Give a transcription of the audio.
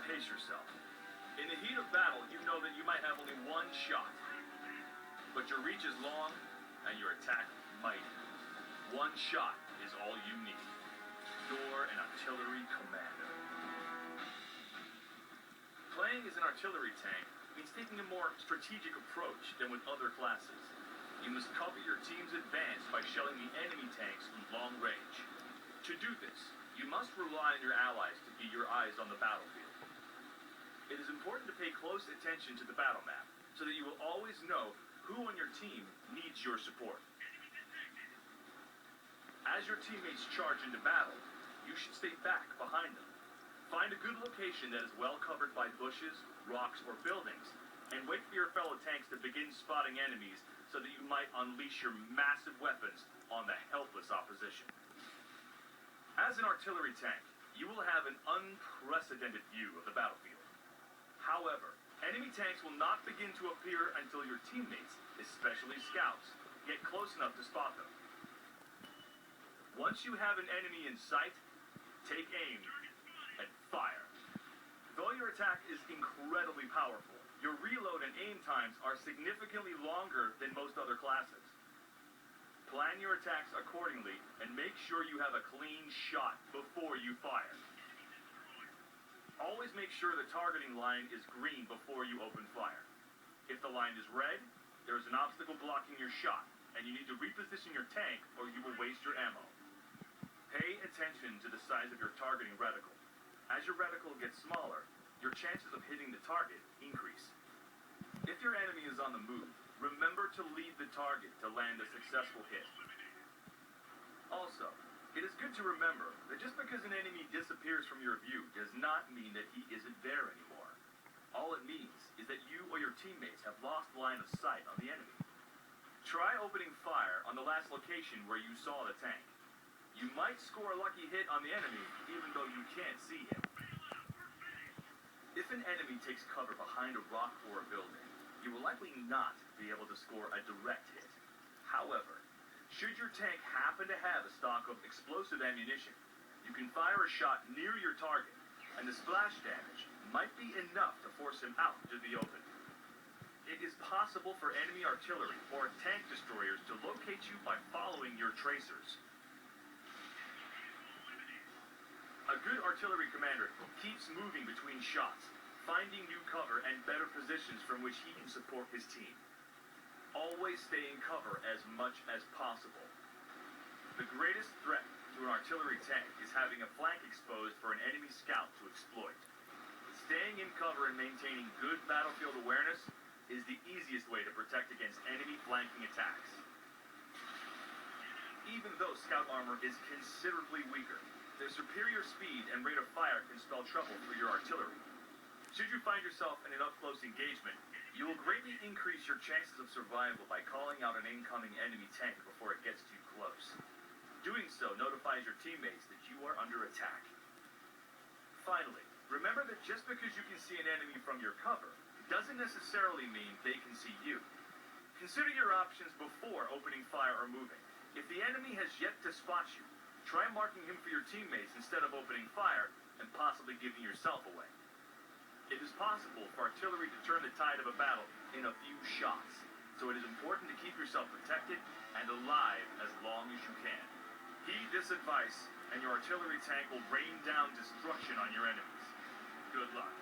pace yourself. In the heat of battle, you know that you might have only one shot, but your reach is long and your attack mighty. One shot is all you need. You're an artillery commander. Playing as an artillery tank means taking a more strategic approach than with other classes. You must cover your team's advance by shelling the enemy tanks from long range. To do this, you must rely on your allies to be your eyes on the battlefield. It is important to pay close attention to the battle map so that you will always know who on your team needs your support. As your teammates charge into battle, you should stay back behind them. Find a good location that is well covered by bushes, rocks, or buildings, and wait for your fellow tanks to begin spotting enemies so that you might unleash your massive weapons on the helpless opposition. As an artillery tank, you will have an unprecedented view of the battlefield. However, enemy tanks will not begin to appear until your teammates, especially scouts, get close enough to spot them. Once you have an enemy in sight, take aim and fire. Though your attack is incredibly powerful, your reload and aim times are significantly longer than most other classes. Plan your attacks accordingly and make sure you have a clean shot before you fire. Always make sure the targeting line is green before you open fire. If the line is red, there is an obstacle blocking your shot, and you need to reposition your tank or you will waste your ammo. Pay attention to the size of your targeting reticle. As your reticle gets smaller, your chances of hitting the target increase. If your enemy is on the move, remember to lead the target to land a successful hit. Also, it is good to remember that just because an enemy disappears from your view does not mean that he isn't there anymore. All it means is that you or your teammates have lost line of sight on the enemy. Try opening fire on the last location where you saw the tank. You might score a lucky hit on the enemy even though you can't see him. If an enemy takes cover behind a rock or a building, you will likely not be able to score a direct hit. However, should your tank happen to have a stock of explosive ammunition, you can fire a shot near your target, and the splash damage might be enough to force him out into the open. It is possible for enemy artillery or tank destroyers to locate you by following your tracers. A good artillery commander keeps moving between shots, finding new cover and better positions from which he can support his team. Always stay in cover as much as possible. The greatest threat to an artillery tank is having a flank exposed for an enemy scout to exploit. Staying in cover and maintaining good battlefield awareness is the easiest way to protect against enemy flanking attacks. Even though scout armor is considerably weaker, their superior speed and rate of fire can spell trouble for your artillery. Should you find yourself in an up-close engagement, you will greatly increase your chances of survival by calling out an incoming enemy tank before it gets too close. Doing so notifies your teammates that you are under attack. Finally, remember that just because you can see an enemy from your cover doesn't necessarily mean they can see you. Consider your options before opening fire or moving. If the enemy has yet to spot you, try marking him for your teammates instead of opening fire and possibly giving yourself away. It is possible for artillery to turn the tide of a battle in a few shots, so it is important to keep yourself protected and alive as long as you can. Heed this advice, and your artillery tank will rain down destruction on your enemies. Good luck.